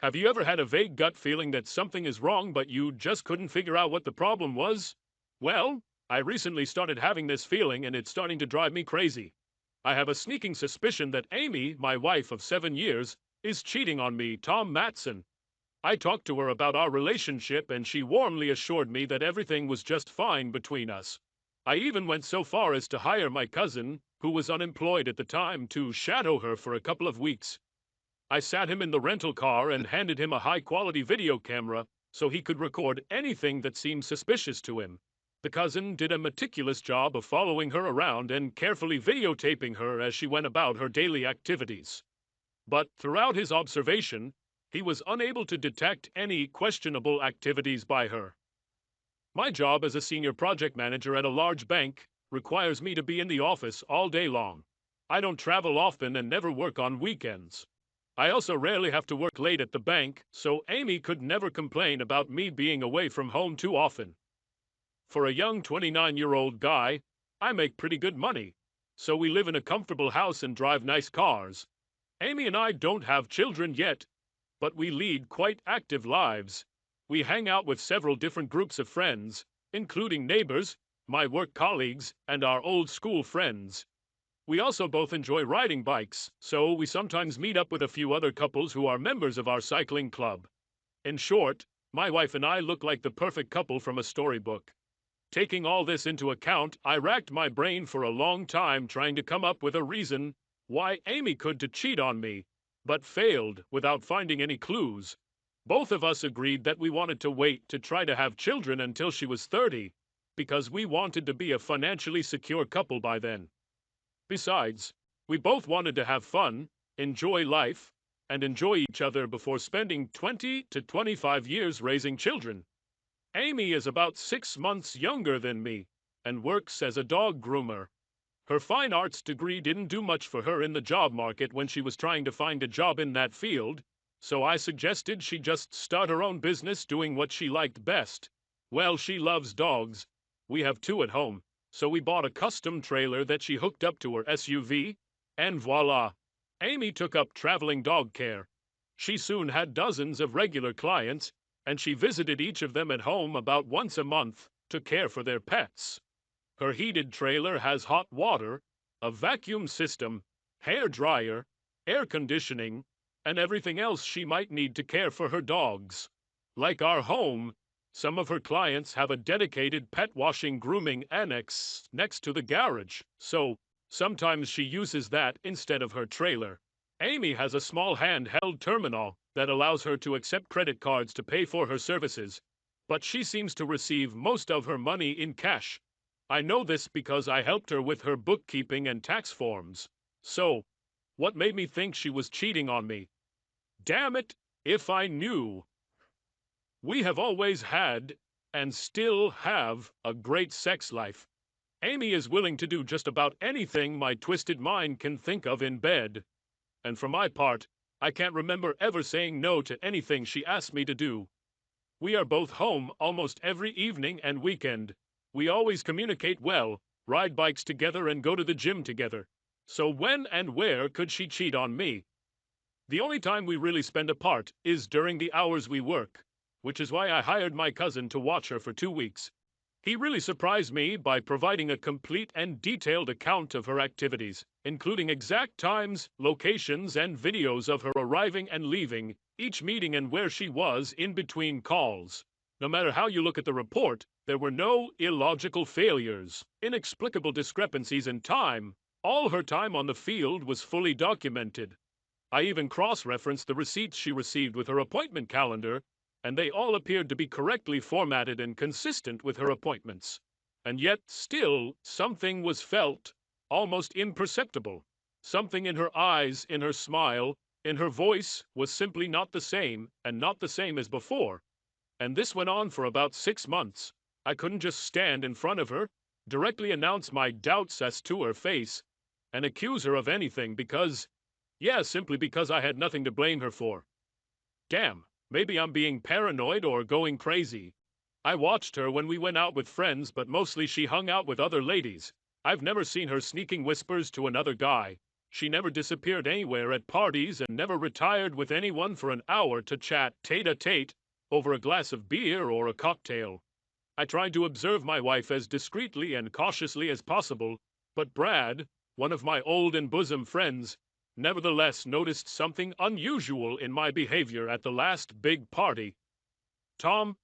Have you ever had a vague gut feeling that something is wrong but you just couldn't figure out what the problem was? Well, I recently started having this feeling and it's starting to drive me crazy. I have a sneaking suspicion that Amy, my wife of 7 years, is cheating on me, Tom Matson. I talked to her about our relationship and she warmly assured me that everything was just fine between us. I even went so far as to hire my cousin, who was unemployed at the time, to shadow her for a couple of weeks. I sat him in the rental car and handed him a high-quality video camera so he could record anything that seemed suspicious to him. The cousin did a meticulous job of following her around and carefully videotaping her as she went about her daily activities. But throughout his observation, he was unable to detect any questionable activities by her. My job as a senior project manager at a large bank requires me to be in the office all day long. I don't travel often and never work on weekends. I also rarely have to work late at the bank, so Amy could never complain about me being away from home too often. For a young 29-year-old guy, I make pretty good money, so we live in a comfortable house and drive nice cars. Amy and I don't have children yet, but we lead quite active lives. We hang out with several different groups of friends, including neighbors, my work colleagues, and our old school friends. We also both enjoy riding bikes, so we sometimes meet up with a few other couples who are members of our cycling club. In short, my wife and I look like the perfect couple from a storybook. Taking all this into account, I racked my brain for a long time trying to come up with a reason why Amy could to cheat on me, but failed without finding any clues. Both of us agreed that we wanted to wait to try to have children until she was 30, because we wanted to be a financially secure couple by then. Besides, we both wanted to have fun, enjoy life, and enjoy each other before spending 20 to 25 years raising children. Amy is about 6 months younger than me and works as a dog groomer. Her fine arts degree didn't do much for her in the job market when she was trying to find a job in that field, so I suggested she just start her own business doing what she liked best. Well, she loves dogs. We have 2 at home. So we bought a custom trailer that she hooked up to her SUV, and voila! Amy took up traveling dog care. She soon had dozens of regular clients, and she visited each of them at home about once a month to care for their pets. Her heated trailer has hot water, a vacuum system, hair dryer, air conditioning, and everything else she might need to care for her dogs. Like our home, some of her clients have a dedicated pet washing grooming annex next to the garage, so sometimes she uses that instead of her trailer. Amy has a small handheld terminal that allows her to accept credit cards to pay for her services, but she seems to receive most of her money in cash. I know this because I helped her with her bookkeeping and tax forms. So, what made me think she was cheating on me? Damn it, if I knew! We have always had, and still have, a great sex life. Amy is willing to do just about anything my twisted mind can think of in bed. And for my part, I can't remember ever saying no to anything she asked me to do. We are both home almost every evening and weekend. We always communicate well, ride bikes together and go to the gym together. So when and where could she cheat on me? The only time we really spend apart is during the hours we work, which is why I hired my cousin to watch her for 2 weeks. He really surprised me by providing a complete and detailed account of her activities, including exact times, locations, and videos of her arriving and leaving, each meeting and where she was in between calls. No matter how you look at the report, there were no illogical failures, inexplicable discrepancies in time. All her time on the field was fully documented. I even cross-referenced the receipts she received with her appointment calendar, and they all appeared to be correctly formatted and consistent with her appointments. And yet, still, something was felt, almost imperceptible. Something in her eyes, in her smile, in her voice was simply not the same, and not the same as before. And this went on for about 6 months. I couldn't just stand in front of her, directly announce my doubts as to her face, and accuse her of anything simply because I had nothing to blame her for. Damn. Maybe I'm being paranoid or going crazy. I watched her when we went out with friends, but mostly she hung out with other ladies. I've never seen her sneaking whispers to another guy. She never disappeared anywhere at parties and never retired with anyone for an hour to chat tete-a-tete over a glass of beer or a cocktail. I tried to observe my wife as discreetly and cautiously as possible, but Brad, one of my old and bosom friends, nevertheless noticed something unusual in my behavior at the last big party. Tom,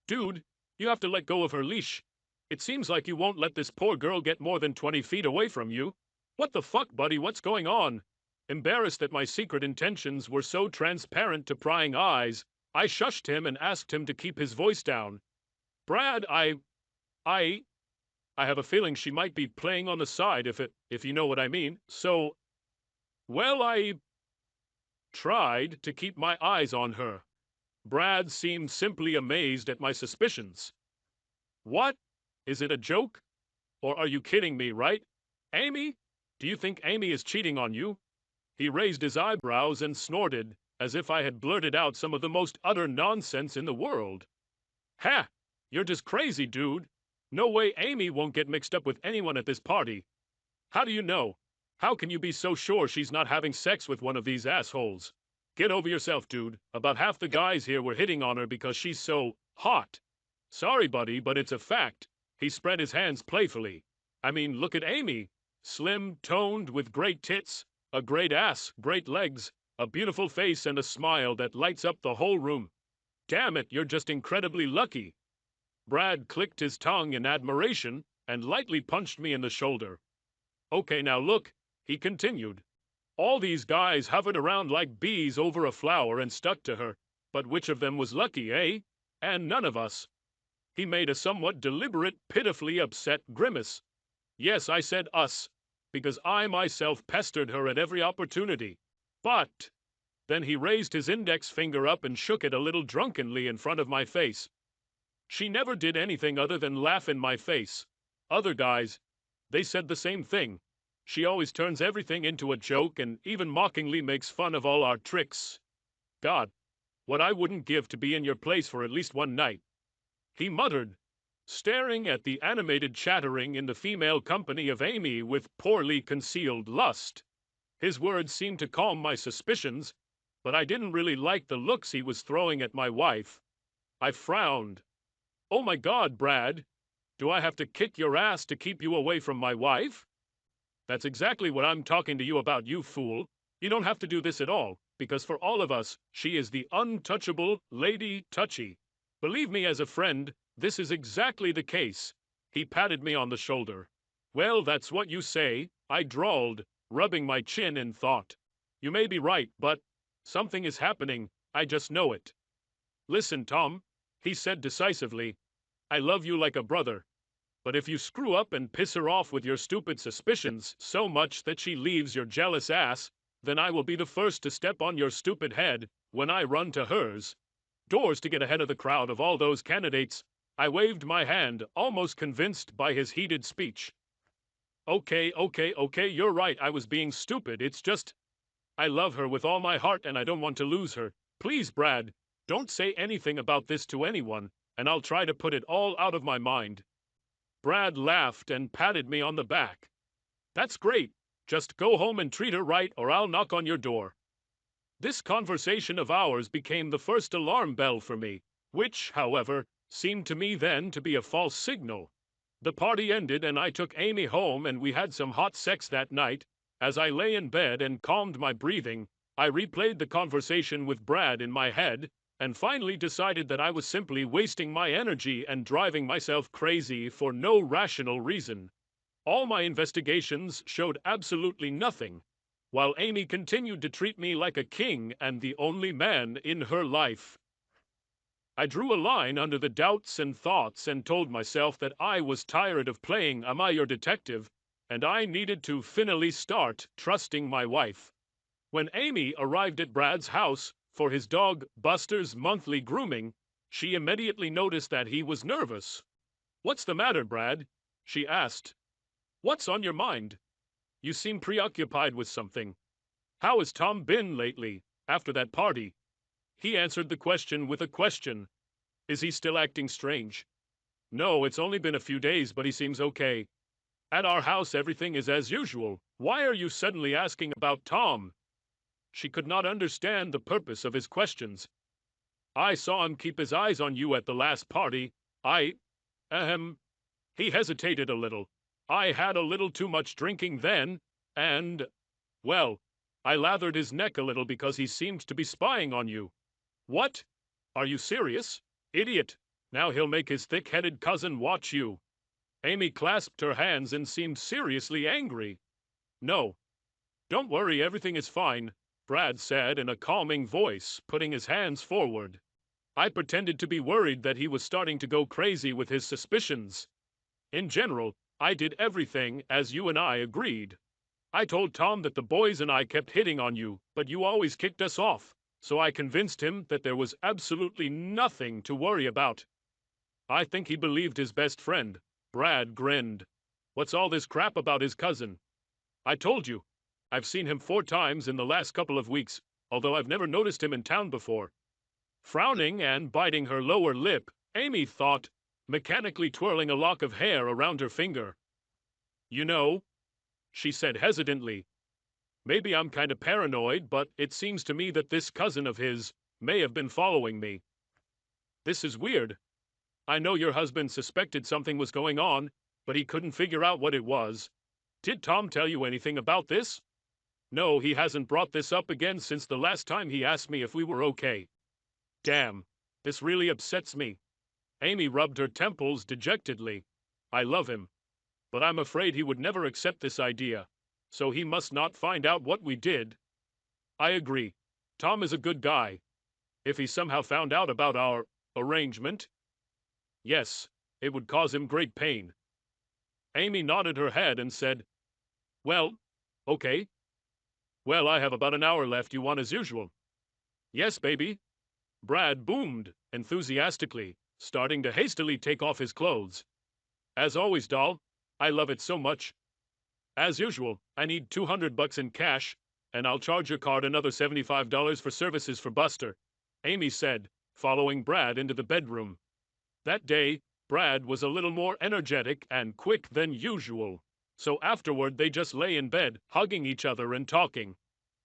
dude, you have to let go of her leash. It seems like you won't let this poor girl get more than 20 feet away from you. What the fuck, buddy? What's going on? Embarrassed that my secret intentions were so transparent to prying eyes, I shushed him and asked him to keep his voice down. Brad, I have a feeling she might be playing on the side if you know what I mean. So, well, I tried to keep my eyes on her. Brad seemed simply amazed at my suspicions. What? Is it a joke? Or are you kidding me, right? Amy? Do you think Amy is cheating on you? He raised his eyebrows and snorted, as if I had blurted out some of the most utter nonsense in the world. Ha! You're just crazy, dude. No way Amy won't get mixed up with anyone at this party. How do you know? How can you be so sure she's not having sex with one of these assholes? Get over yourself, dude. About half the guys here were hitting on her because she's so hot. Sorry, buddy, but it's a fact. He spread his hands playfully. I mean, look at Amy. Slim, toned, with great tits, a great ass, great legs, a beautiful face, and a smile that lights up the whole room. Damn it, you're just incredibly lucky. Brad clicked his tongue in admiration and lightly punched me in the shoulder. Okay, now look, he continued. All these guys hovered around like bees over a flower and stuck to her, but which of them was lucky, eh? And none of us. He made a somewhat deliberate, pitifully upset grimace. Yes, I said us, because I myself pestered her at every opportunity. But then he raised his index finger up and shook it a little drunkenly in front of my face. She never did anything other than laugh in my face. Other guys, they said the same thing. She always turns everything into a joke and even mockingly makes fun of all our tricks. God, what I wouldn't give to be in your place for at least one night. He muttered, staring at the animated chattering in the female company of Amy with poorly concealed lust. His words seemed to calm my suspicions, but I didn't really like the looks he was throwing at my wife. I frowned. Oh my God, Brad, do I have to kick your ass to keep you away from my wife? That's exactly what I'm talking to you about, you fool. You don't have to do this at all, because for all of us, she is the untouchable Lady Touchy. Believe me as a friend, this is exactly the case. He patted me on the shoulder. Well, that's what you say, I drawled, rubbing my chin in thought. You may be right, but something is happening, I just know it. Listen, Tom, he said decisively. I love you like a brother. But if you screw up and piss her off with your stupid suspicions so much that she leaves your jealous ass, then I will be the first to step on your stupid head when I run to hers. Doors to get ahead of the crowd of all those candidates. I waved my hand, almost convinced by his heated speech. Okay, you're right, I was being stupid, it's just I love her with all my heart and I don't want to lose her. Please, Brad, don't say anything about this to anyone, and I'll try to put it all out of my mind. Brad laughed and patted me on the back. That's great. Just go home and treat her right or I'll knock on your door. This conversation of ours became the first alarm bell for me, which, however, seemed to me then to be a false signal. The party ended and I took Amy home and we had some hot sex that night. As I lay in bed and calmed my breathing, I replayed the conversation with Brad in my head and finally decided that I was simply wasting my energy and driving myself crazy for no rational reason. All my investigations showed absolutely nothing, while Amy continued to treat me like a king and the only man in her life. I drew a line under the doubts and thoughts and told myself that I was tired of playing Am I Your Detective, and I needed to finally start trusting my wife. When Amy arrived at Brad's house for his dog Buster's monthly grooming, she immediately noticed that he was nervous. "What's the matter, Brad?" she asked. "What's on your mind? You seem preoccupied with something. How has Tom been lately, after that party?" He answered the question with a question. "Is he still acting strange?" "No, it's only been a few days, but he seems okay." At our house, everything is as usual. Why are you suddenly asking about Tom? She could not understand the purpose of his questions. I saw him keep his eyes on you at the last party. Ahem. He hesitated a little. I had a little too much drinking then, and, well, I lathered his neck a little because he seemed to be spying on you. What? Are you serious? Idiot. Now he'll make his thick-headed cousin watch you. Amy clasped her hands and seemed seriously angry. No. Don't worry, everything is fine, Brad said in a calming voice, putting his hands forward. I pretended to be worried that he was starting to go crazy with his suspicions. In general, I did everything as you and I agreed. I told Tom that the boys and I kept hitting on you, but you always kicked us off, so I convinced him that there was absolutely nothing to worry about. I think he believed his best friend. Brad grinned. What's all this crap about his cousin? I told you. I've seen him 4 times in the last couple of weeks, although I've never noticed him in town before. Frowning and biting her lower lip, Amy thought, mechanically twirling a lock of hair around her finger. You know, she said hesitantly, maybe I'm kind of paranoid, but it seems to me that this cousin of his may have been following me. This is weird. I know your husband suspected something was going on, but he couldn't figure out what it was. Did Tom tell you anything about this? No, he hasn't brought this up again since the last time he asked me if we were okay. Damn, this really upsets me. Amy rubbed her temples dejectedly. I love him, but I'm afraid he would never accept this idea, so he must not find out what we did. I agree. Tom is a good guy. If he somehow found out about our arrangement, yes, it would cause him great pain. Amy nodded her head and said, well, okay. Well, I have about an hour left. You want as usual? Yes, baby. Brad boomed enthusiastically, starting to hastily take off his clothes. As always, doll. I love it so much. As usual, I need $200 in cash, and I'll charge your card another $75 for services for Buster, Amy said, following Brad into the bedroom. That day, Brad was a little more energetic and quick than usual, so afterward they just lay in bed, hugging each other and talking.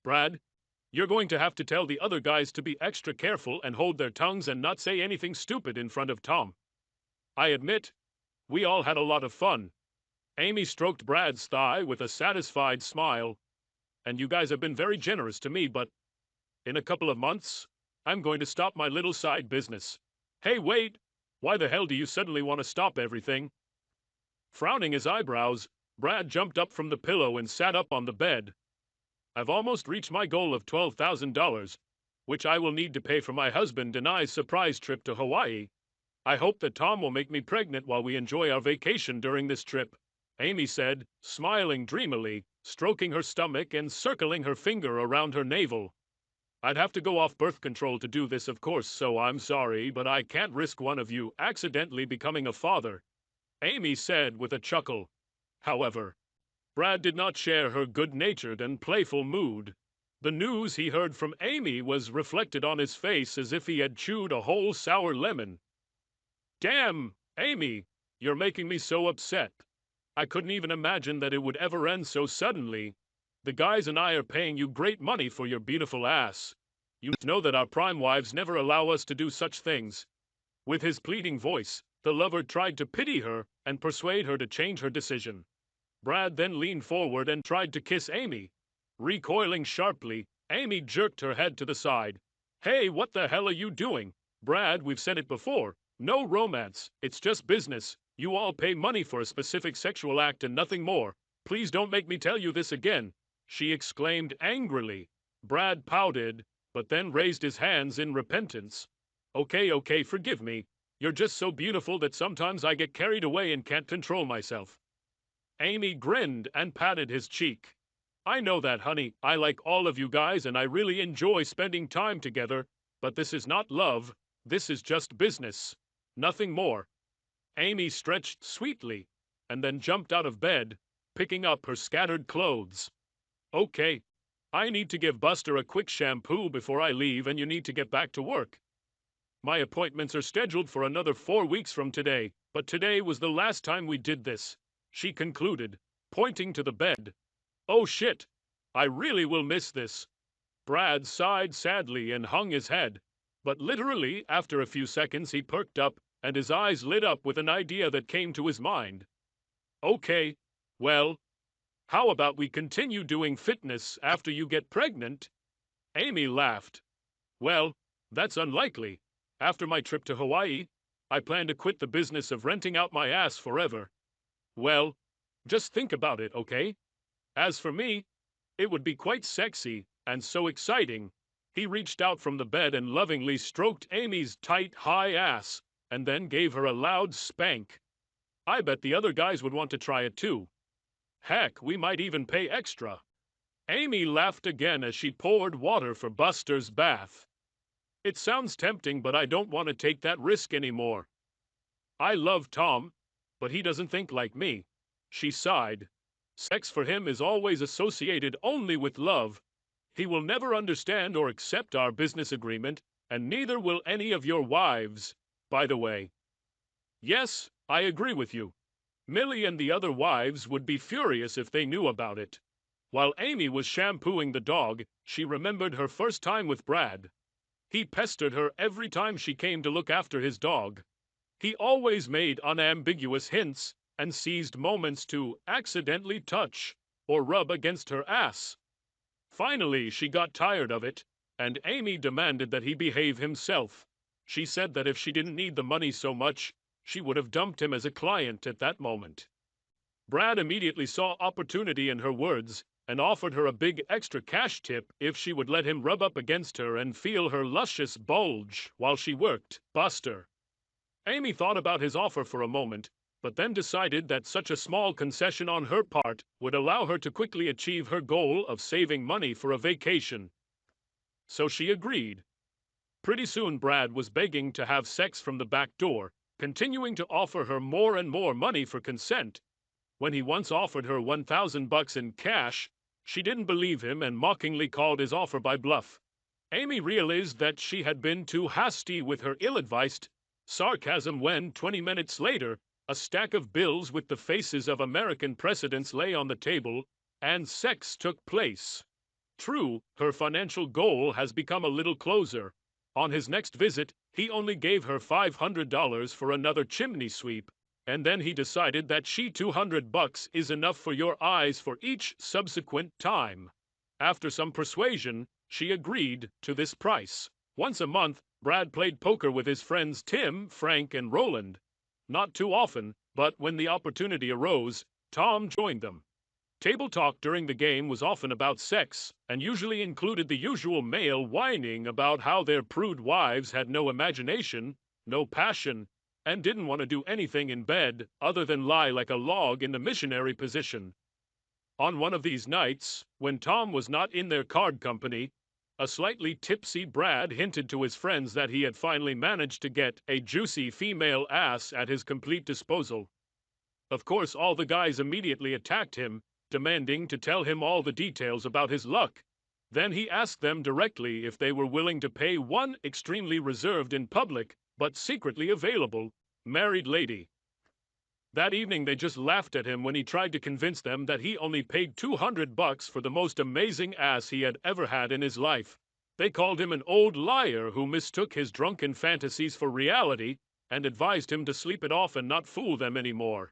Brad, you're going to have to tell the other guys to be extra careful and hold their tongues and not say anything stupid in front of Tom. I admit, we all had a lot of fun. Amy stroked Brad's thigh with a satisfied smile. And you guys have been very generous to me, but in a couple of months, I'm going to stop my little side business. Hey, wait! Why the hell do you suddenly want to stop everything? Frowning his eyebrows, Brad jumped up from the pillow and sat up on the bed. I've almost reached my goal of $12,000, which I will need to pay for my husband and I's surprise trip to Hawaii. I hope that Tom will make me pregnant while we enjoy our vacation during this trip, Amy said, smiling dreamily, stroking her stomach and circling her finger around her navel. I'd have to go off birth control to do this, of course, so I'm sorry, but I can't risk one of you accidentally becoming a father, Amy said with a chuckle. However, Brad did not share her good-natured and playful mood. The news he heard from Amy was reflected on his face as if he had chewed a whole sour lemon. Damn, Amy, you're making me so upset. I couldn't even imagine that it would ever end so suddenly. The guys and I are paying you great money for your beautiful ass. You know that our prime wives never allow us to do such things. With his pleading voice, the lover tried to pity her and persuade her to change her decision. Brad then leaned forward and tried to kiss Amy. Recoiling sharply, Amy jerked her head to the side. Hey, what the hell are you doing? Brad, we've said it before. No romance. It's just business. You all pay money for a specific sexual act and nothing more. Please don't make me tell you this again, she exclaimed angrily. Brad pouted, but then raised his hands in repentance. Okay, forgive me. You're just so beautiful that sometimes I get carried away and can't control myself. Amy grinned and patted his cheek. I know that, honey. I like all of you guys and I really enjoy spending time together, but this is not love. This is just business. Nothing more. Amy stretched sweetly and then jumped out of bed, picking up her scattered clothes. Okay. I need to give Buster a quick shampoo before I leave and you need to get back to work. My appointments are scheduled for another 4 weeks from today, but today was the last time we did this. she concluded, pointing to the bed. "Oh shit! I really will miss this." Brad sighed sadly and hung his head. But literally, after a few seconds, he perked up, and his eyes lit up with an idea that came to his mind. "Okay, well, how about we continue doing fitness after you get pregnant?" Amy laughed. "Well, that's unlikely. After my trip to Hawaii, I plan to quit the business of renting out my ass forever." "Well, just think about it, okay? As for me, it would be quite sexy and so exciting." He reached out from the bed and lovingly stroked Amy's tight, high ass, and then gave her a loud spank. "I bet the other guys would want to try it too. Heck, we might even pay extra." Amy laughed again as she poured water for Buster's bath. "It sounds tempting, but I don't want to take that risk anymore. I love Tom, but he doesn't think like me." She sighed. "Sex for him is always associated only with love. He will never understand or accept our business agreement, and neither will any of your wives, by the way." "Yes, I agree with you. Millie and the other wives would be furious if they knew about it." While Amy was shampooing the dog, she remembered her first time with Brad. He pestered her every time she came to look after his dog. He always made unambiguous hints and seized moments to accidentally touch or rub against her ass. Finally, she got tired of it, and Amy demanded that he behave himself. She said that if she didn't need the money so much, she would have dumped him as a client at that moment. Brad immediately saw opportunity in her words and offered her a big extra cash tip if she would let him rub up against her and feel her luscious bulge while she worked Buster. Amy thought about his offer for a moment, but then decided that such a small concession on her part would allow her to quickly achieve her goal of saving money for a vacation. So she agreed. Pretty soon Brad was begging to have sex from the back door, continuing to offer her more and more money for consent. When he once offered her $1,000 in cash, she didn't believe him and mockingly called his offer by bluff. Amy realized that she had been too hasty with her ill-advised sarcasm when, 20 minutes later, a stack of bills with the faces of American presidents lay on the table, and sex took place. True, her financial goal has become a little closer. On his next visit, he only gave her $500 for another chimney sweep, and then he decided that $200 is enough for your eyes for each subsequent time. After some persuasion, she agreed to this price. Once a month, Brad played poker with his friends Tim, Frank, and Roland. Not too often, but when the opportunity arose, Tom joined them. Table talk during the game was often about sex, and usually included the usual male whining about how their prude wives had no imagination, no passion, and didn't want to do anything in bed other than lie like a log in the missionary position. On one of these nights, when Tom was not in their card company, a slightly tipsy Brad hinted to his friends that he had finally managed to get a juicy female ass at his complete disposal. Of course, all the guys immediately attacked him, demanding to tell him all the details about his luck. Then he asked them directly if they were willing to pay one extremely reserved in public, but secretly available, married lady. That evening they just laughed at him when he tried to convince them that he only paid $200 for the most amazing ass he had ever had in his life. They called him an old liar who mistook his drunken fantasies for reality and advised him to sleep it off and not fool them anymore.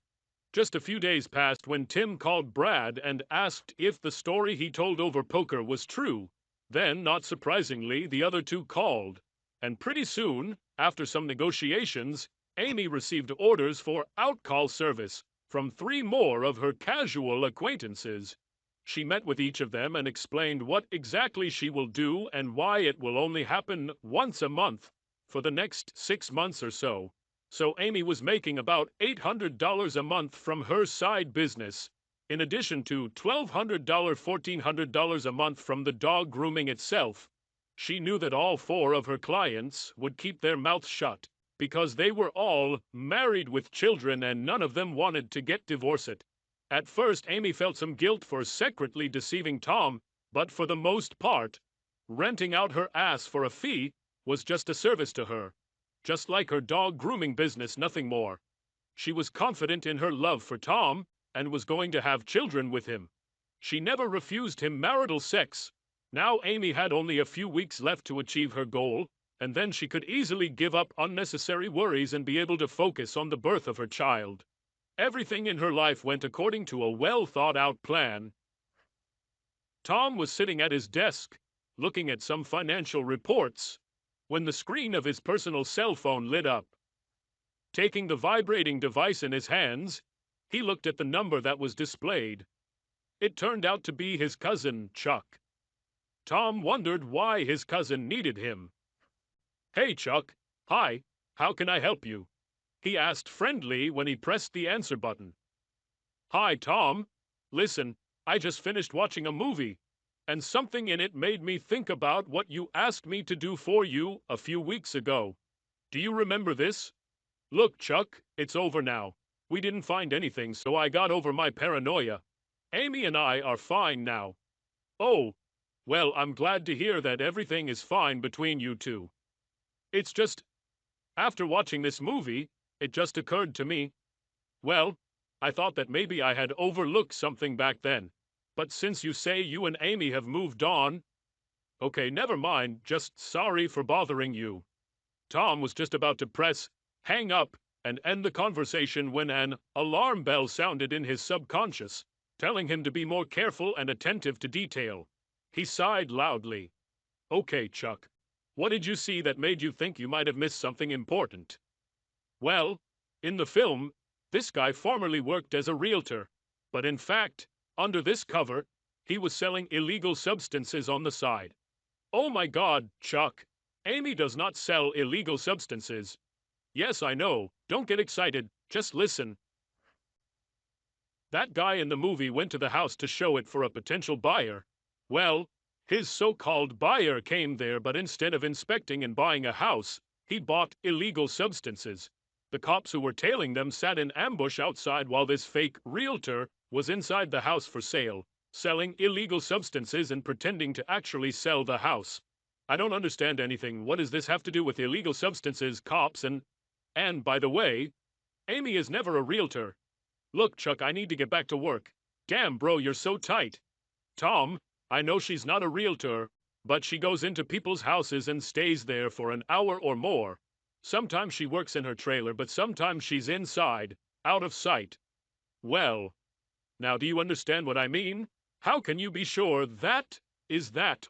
Just a few days passed when Tim called Brad and asked if the story he told over poker was true. Then, not surprisingly, the other two called. And pretty soon, after some negotiations, Amy received orders for outcall service from 3 more of her casual acquaintances. She met with each of them and explained what exactly she will do and why it will only happen once a month for the next 6 months or so. So Amy was making about $800 a month from her side business, in addition to $1,200, $1,400 a month from the dog grooming itself. She knew that all 4 of her clients would keep their mouths shut, because they were all married with children and none of them wanted to get divorced. At first, Amy felt some guilt for secretly deceiving Tom, but for the most part, renting out her ass for a fee was just a service to her. Just like her dog grooming business, nothing more. She was confident in her love for Tom, and was going to have children with him. She never refused him marital sex. Now Amy had only a few weeks left to achieve her goal, and then she could easily give up unnecessary worries and be able to focus on the birth of her child. Everything in her life went according to a well-thought-out plan. Tom was sitting at his desk, looking at some financial reports, when the screen of his personal cell phone lit up. Taking the vibrating device in his hands, he looked at the number that was displayed. It turned out to be his cousin, Chuck. Tom wondered why his cousin needed him. "Hey, Chuck. Hi, how can I help you?" he asked friendly when he pressed the answer button. "Hi, Tom. Listen, I just finished watching a movie, and something in it made me think about what you asked me to do for you a few weeks ago. Do you remember this? Look, Chuck, it's over now. We didn't find anything, so I got over my paranoia. Amy and I are fine now." "Oh, well, I'm glad to hear that everything is fine between you two. It's just, after watching this movie, it just occurred to me. Well, I thought that maybe I had overlooked something back then. But since you say you and Amy have moved on, okay, never mind, just sorry for bothering you." Tom was just about to press hang up and end the conversation when an alarm bell sounded in his subconscious, telling him to be more careful and attentive to detail. He sighed loudly. "Okay, Chuck. What did you see that made you think you might have missed something important?" "Well, in the film, this guy formerly worked as a realtor, but in fact, under this cover, he was selling illegal substances on the side." "Oh my God, Chuck. Amy does not sell illegal substances." "Yes, I know. Don't get excited. Just listen. That guy in the movie went to the house to show it for a potential buyer. Well, his so-called buyer came there, but instead of inspecting and buying a house, he bought illegal substances. The cops who were tailing them sat in ambush outside while this fake realtor was inside the house for sale, selling illegal substances and pretending to actually sell the house. I don't understand anything. What does this have to do with illegal substances, cops, and by the way, Amy is never a realtor. Look, Chuck, I need to get back to work. Damn, bro, you're so tight. Tom, I know she's not a realtor, but she goes into people's houses and stays there for an hour or more. Sometimes she works in her trailer, but sometimes she's inside, out of sight." "Well, now do you understand what I mean? How can you be sure that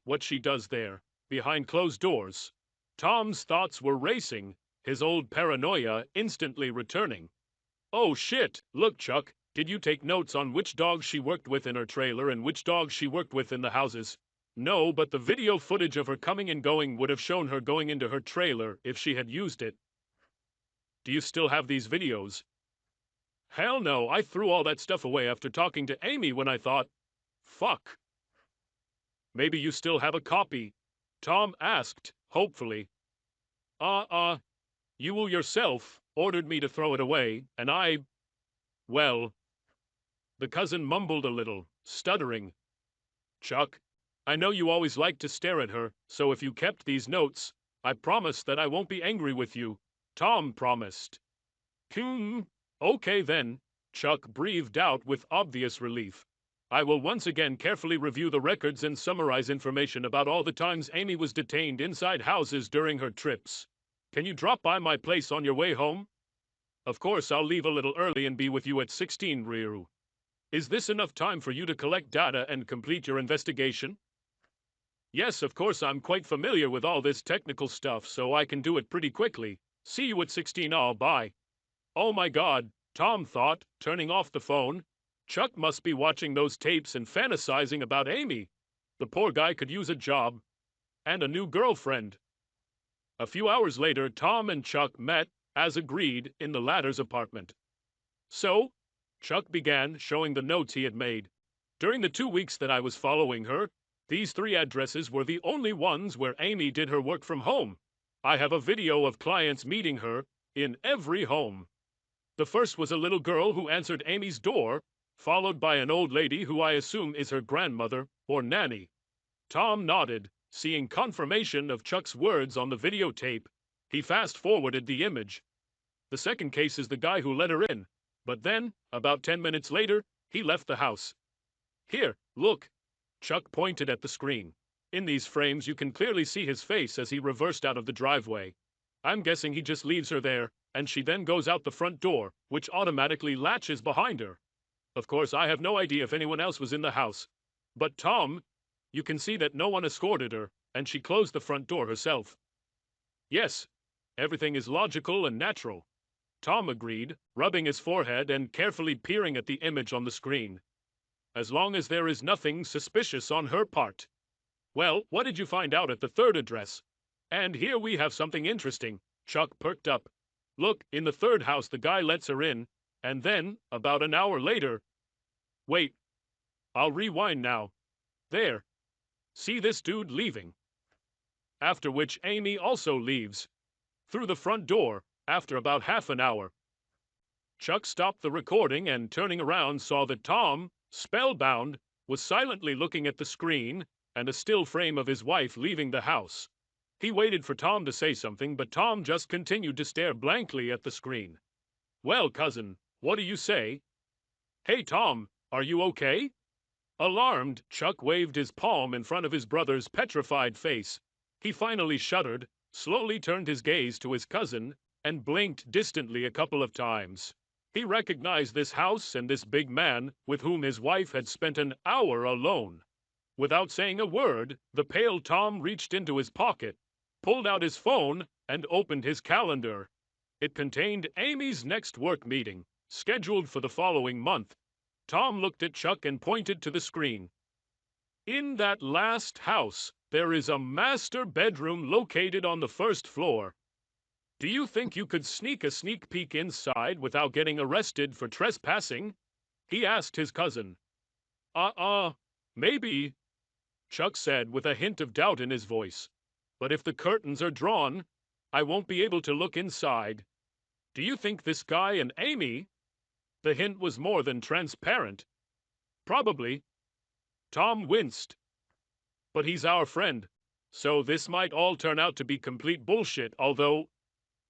what she does there, behind closed doors?" Tom's thoughts were racing, his old paranoia instantly returning. "Oh shit, look, Chuck, did you take notes on which dogs she worked with in her trailer and which dogs she worked with in the houses?" "No, but the video footage of her coming and going would have shown her going into her trailer if she had used it." "Do you still have these videos?" "Hell no, I threw all that stuff away after talking to Amy when I thought, fuck." "Maybe you still have a copy?" Tom asked, hopefully. You yourself ordered me to throw it away, and well." The cousin mumbled a little, stuttering. "Chuck, I know you always like to stare at her, so if you kept these notes, I promise that I won't be angry with you." Tom promised. Okay then," Chuck breathed out with obvious relief. "I will once again carefully review the records and summarize information about all the times Amy was detained inside houses during her trips. Can you drop by my place on your way home? Of course, I'll leave a little early and be with you at 16 Ryu. Is this enough time for you to collect data and complete your investigation?" "Yes, of course, I'm quite familiar with all this technical stuff, so I can do it pretty quickly. See you at 16. Bye." Oh my God, Tom thought, turning off the phone. Chuck must be watching those tapes and fantasizing about Amy. The poor guy could use a job. And a new girlfriend. A few hours later, Tom and Chuck met, as agreed, in the latter's apartment. "So," Chuck began, showing the notes he had made, "during the 2 weeks that I was following her, these 3 addresses were the only ones where Amy did her work from home. I have a video of clients meeting her in every home. The first was a little girl who answered Amy's door, followed by an old lady who I assume is her grandmother or nanny." Tom nodded, seeing confirmation of Chuck's words on the videotape. He fast-forwarded the image. "The second case is the guy who let her in, but then, about 10 minutes later, He left the house. Here, look. Chuck pointed at the screen. In these frames, you can clearly see his face as he reversed out of the driveway. I'm guessing he just leaves her there, and she then goes out the front door, which automatically latches behind her. Of course, I have no idea if anyone else was in the house. But Tom, you can see that no one escorted her, and she closed the front door herself. Yes, everything is logical and natural. Tom agreed, rubbing his forehead and carefully peering at the image on the screen. As long as there is nothing suspicious on her part. Well, what did you find out at the third address? And here we have something interesting. Chuck perked up. Look, in the third house the guy lets her in, and then, about an hour later... Wait, I'll rewind now. There. See this dude leaving. After which Amy also leaves. Through the front door, after about half an hour. Chuck stopped the recording and turning around saw that Tom, spellbound, was silently looking at the screen and a still frame of his wife leaving the house. He waited for Tom to say something, but Tom just continued to stare blankly at the screen. Well, cousin, what do you say? Hey, Tom, are you okay? Alarmed, Chuck waved his palm in front of his brother's petrified face. He finally shuddered, slowly turned his gaze to his cousin, and blinked distantly a couple of times. He recognized this house and this big man with whom his wife had spent an hour alone. Without saying a word, the pale Tom reached into his pocket, pulled out his phone, and opened his calendar. It contained Amy's next work meeting, scheduled for the following month. Tom looked at Chuck and pointed to the screen. In that last house, there is a master bedroom located on the first floor. Do you think you could sneak a sneak peek inside without getting arrested for trespassing? He asked his cousin. Maybe, Chuck said with a hint of doubt in his voice. But if the curtains are drawn, I won't be able to look inside. Do you think this guy and Amy? The hint was more than transparent. Probably. Tom winced. But he's our friend, so this might all turn out to be complete bullshit, although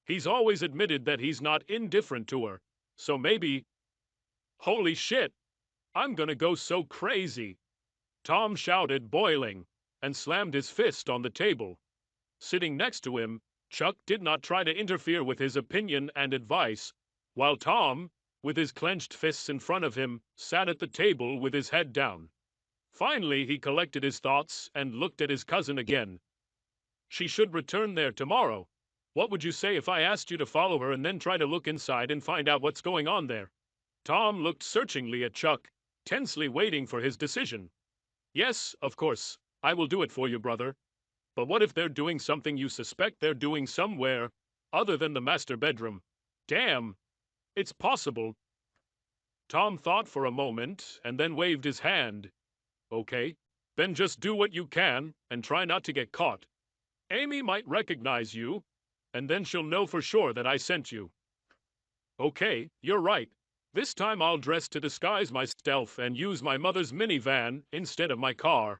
he's always admitted that he's not indifferent to her, so maybe... Holy shit! I'm gonna go so crazy! Tom shouted, boiling, and slammed his fist on the table. Sitting next to him, Chuck did not try to interfere with his opinion and advice, while Tom, with his clenched fists in front of him, sat at the table with his head down. Finally, he collected his thoughts and looked at his cousin again. She should return there tomorrow. What would you say if I asked you to follow her and then try to look inside and find out what's going on there? Tom looked searchingly at Chuck, tensely waiting for his decision. Yes, of course, I will do it for you, brother. But what if they're doing something you suspect they're doing somewhere other than the master bedroom? Damn, it's possible. Tom thought for a moment and then waved his hand. Okay, then just do what you can and try not to get caught. Amy might recognize you, and then she'll know for sure that I sent you. Okay, you're right. This time I'll dress to disguise myself and use my mother's minivan instead of my car.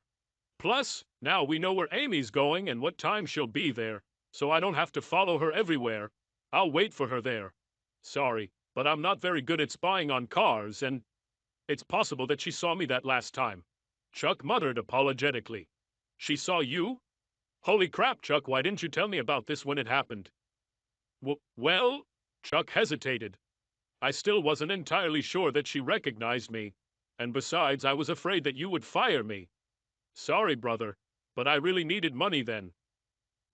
Plus, now we know where Amy's going and what time she'll be there, so I don't have to follow her everywhere. I'll wait for her there. Sorry, but I'm not very good at spying on cars, and it's possible that she saw me that last time. Chuck muttered apologetically. She saw you? Holy crap, Chuck, why didn't you tell me about this when it happened? Well, Chuck hesitated. I still wasn't entirely sure that she recognized me, and besides, I was afraid that you would fire me. Sorry, brother, but I really needed money then.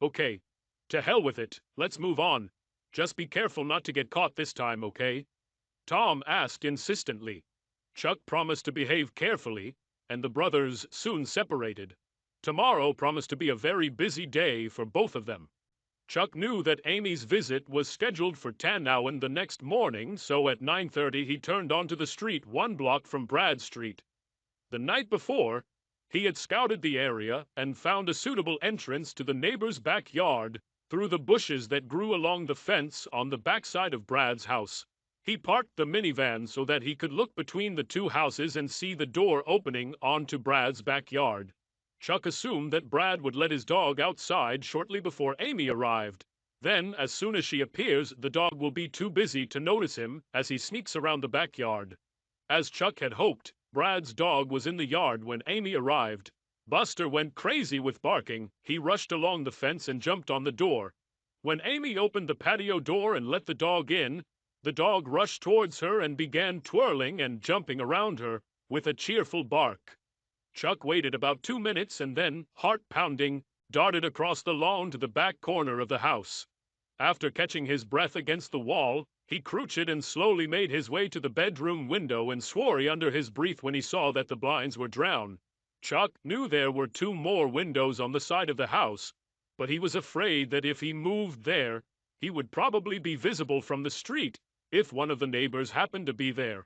Okay, to hell with it, let's move on. Just be careful not to get caught this time, okay? Tom asked insistently. Chuck promised to behave carefully, and the brothers soon separated. Tomorrow promised to be a very busy day for both of them. Chuck knew that Amy's visit was scheduled for Tanowen the next morning, so at 9:30 he turned onto the street 1 block from Brad Street. The night before, he had scouted the area and found a suitable entrance to the neighbor's backyard through the bushes that grew along the fence on the backside of Brad's house. He parked the minivan so that he could look between the two houses and see the door opening onto Brad's backyard. Chuck assumed that Brad would let his dog outside shortly before Amy arrived. Then, as soon as she appears, the dog will be too busy to notice him as he sneaks around the backyard. As Chuck had hoped, Brad's dog was in the yard when Amy arrived. Buster went crazy with barking. He rushed along the fence and jumped on the door. When Amy opened the patio door and let the dog in, the dog rushed towards her and began twirling and jumping around her with a cheerful bark. Chuck waited about 2 minutes and then, heart pounding, darted across the lawn to the back corner of the house. After catching his breath against the wall, he crouched and slowly made his way to the bedroom window and swore under his breath when he saw that the blinds were down. Chuck knew there were 2 more windows on the side of the house, but he was afraid that if he moved there, he would probably be visible from the street if one of the neighbors happened to be there.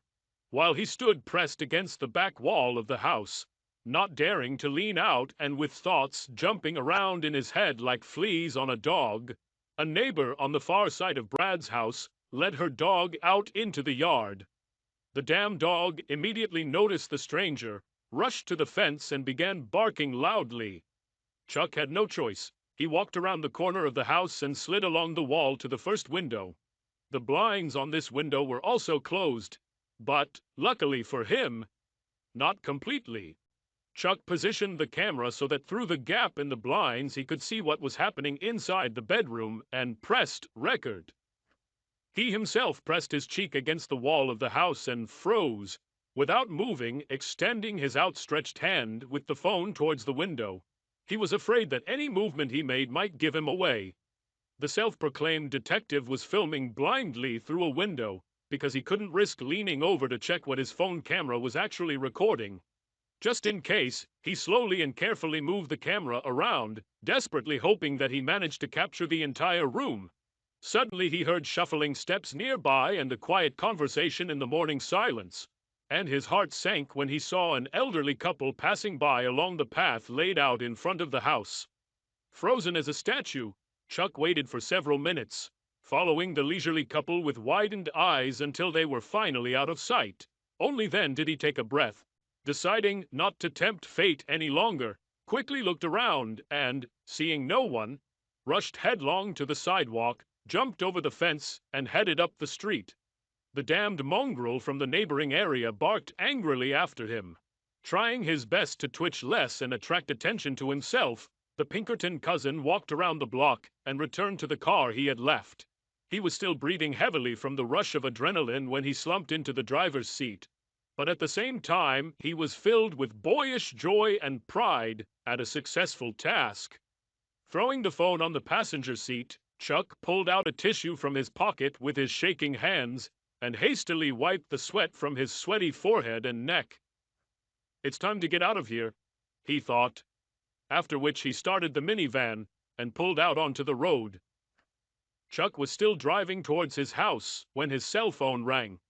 While he stood pressed against the back wall of the house, not daring to lean out and with thoughts jumping around in his head like fleas on a dog, a neighbor on the far side of Brad's house led her dog out into the yard. The damn dog immediately noticed the stranger, rushed to the fence and began barking loudly. Chuck had no choice. He walked around the corner of the house and slid along the wall to the first window. The blinds on this window were also closed, but, luckily for him, not completely. Chuck positioned the camera so that through the gap in the blinds he could see what was happening inside the bedroom and pressed record. He himself pressed his cheek against the wall of the house and froze, without moving, extending his outstretched hand with the phone towards the window. He was afraid that any movement he made might give him away. The self-proclaimed detective was filming blindly through a window because he couldn't risk leaning over to check what his phone camera was actually recording. Just in case, he slowly and carefully moved the camera around, desperately hoping that he managed to capture the entire room. Suddenly he heard shuffling steps nearby and a quiet conversation in the morning silence, and his heart sank when he saw an elderly couple passing by along the path laid out in front of the house. Frozen as a statue, Chuck waited for several minutes, following the leisurely couple with widened eyes until they were finally out of sight. Only then did he take a breath, deciding not to tempt fate any longer, quickly looked around and, seeing no one, rushed headlong to the sidewalk, jumped over the fence, and headed up the street. The damned mongrel from the neighboring area barked angrily after him. Trying his best to twitch less and attract attention to himself, the Pinkerton cousin walked around the block and returned to the car he had left. He was still breathing heavily from the rush of adrenaline when he slumped into the driver's seat, but at the same time he was filled with boyish joy and pride at a successful task. Throwing the phone on the passenger seat, Chuck pulled out a tissue from his pocket with his shaking hands and hastily wiped the sweat from his sweaty forehead and neck. "It's time to get out of here," he thought, after which he started the minivan and pulled out onto the road. Chuck was still driving towards his house when his cell phone rang.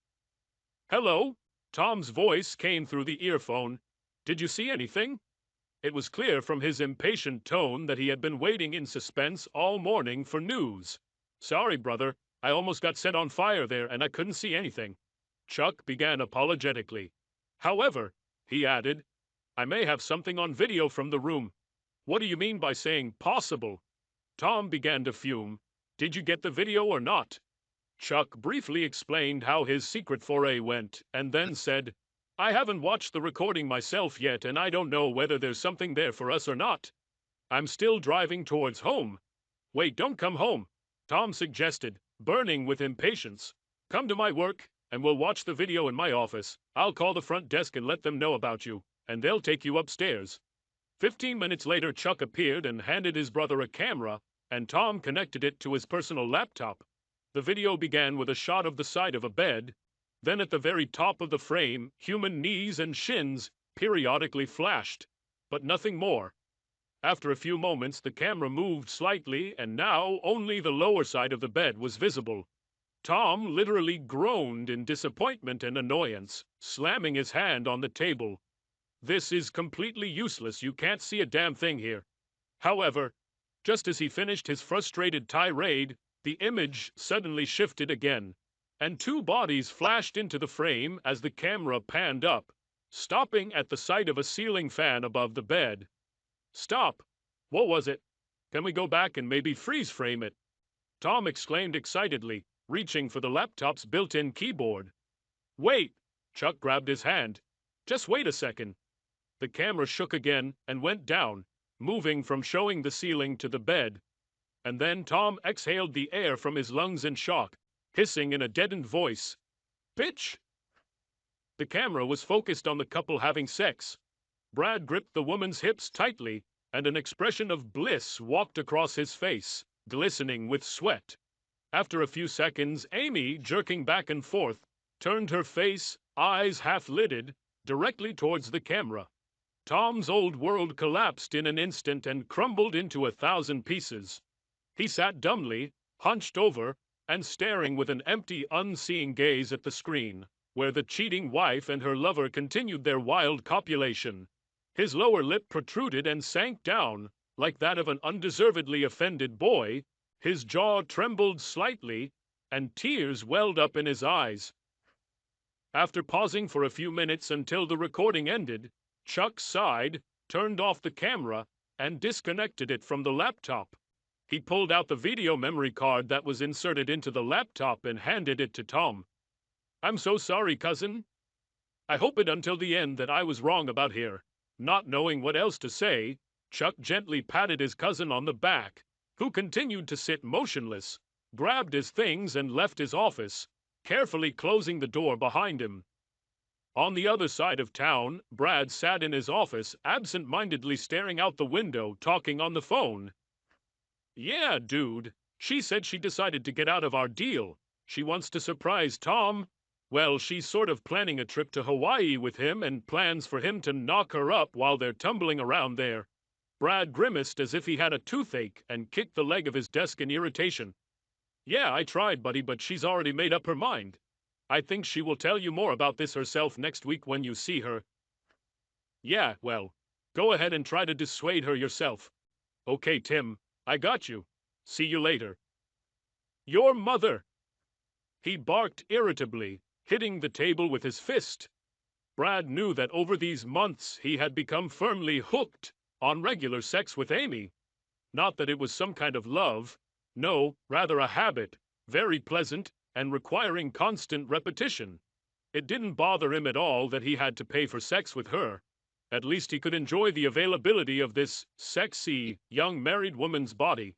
"Hello?" Tom's voice came through the earphone. "Did you see anything?" It was clear from his impatient tone that he had been waiting in suspense all morning for news. "Sorry, brother. I almost got set on fire there and I couldn't see anything," Chuck began apologetically. "However," he added, "I may have something on video from the room." "What do you mean by saying possible?" Tom began to fume. "Did you get the video or not?" Chuck briefly explained how his secret foray went and then said, "I haven't watched the recording myself yet and I don't know whether there's something there for us or not. I'm still driving towards home." "Wait, don't come home," Tom suggested, burning with impatience. "Come to my work and we'll watch the video in my office. I'll call the front desk and let them know about you, and they'll take you upstairs." 15 minutes later, Chuck appeared and handed his brother a camera, and Tom connected it to his personal laptop. The video began with a shot of the side of a bed. Then at the very top of the frame, human knees and shins periodically flashed, but nothing more. After a few moments, the camera moved slightly, and now only the lower side of the bed was visible. Tom literally groaned in disappointment and annoyance, slamming his hand on the table. "This is completely useless. You can't see a damn thing here." However, just as he finished his frustrated tirade, the image suddenly shifted again, and 2 bodies flashed into the frame as the camera panned up, stopping at the sight of a ceiling fan above the bed. "Stop! What was it? Can we go back and maybe freeze frame it?" Tom exclaimed excitedly, reaching for the laptop's built-in keyboard. "Wait!" Chuck grabbed his hand. Just wait a second. The camera shook again and went down, moving from showing the ceiling to the bed. And then Tom exhaled the air from his lungs in shock, hissing in a deadened voice, "Bitch!" The camera was focused on the couple having sex. Brad gripped the woman's hips tightly, and an expression of bliss walked across his face, glistening with sweat. After a few seconds, Amy, jerking back and forth, turned her face, eyes half-lidded, directly towards the camera. Tom's old world collapsed in an instant and crumbled into 1,000 pieces. He sat dumbly, hunched over, and staring with an empty, unseeing gaze at the screen, where the cheating wife and her lover continued their wild copulation. His lower lip protruded and sank down, like that of an undeservedly offended boy. His jaw trembled slightly, and tears welled up in his eyes. After pausing for a few minutes until the recording ended, Chuck sighed, turned off the camera, and disconnected it from the laptop. He pulled out the video memory card that was inserted into the laptop and handed it to Tom. "I'm so sorry, cousin. I hope it until the end that I was wrong about here." Not knowing what else to say, Chuck gently patted his cousin on the back, who continued to sit motionless, grabbed his things and left his office, carefully closing the door behind him. On the other side of town, Brad sat in his office, absent-mindedly staring out the window, talking on the phone. "Yeah, dude. She said she decided to get out of our deal. She wants to surprise Tom. Well, she's sort of planning a trip to Hawaii with him and plans for him to knock her up while they're tumbling around there." Brad grimaced as if he had a toothache and kicked the leg of his desk in irritation. "Yeah, I tried, buddy, but she's already made up her mind. I think she will tell you more about this herself next week when you see her." "Yeah, well, go ahead and try to dissuade her yourself." "Okay, Tim, I got you. See you later." "Your mother!" He barked irritably, hitting the table with his fist. Brad knew that over these months he had become firmly hooked on regular sex with Amy. Not that it was some kind of love. No, rather a habit, very pleasant and requiring constant repetition. It didn't bother him at all that he had to pay for sex with her. At least he could enjoy the availability of this sexy, young married woman's body.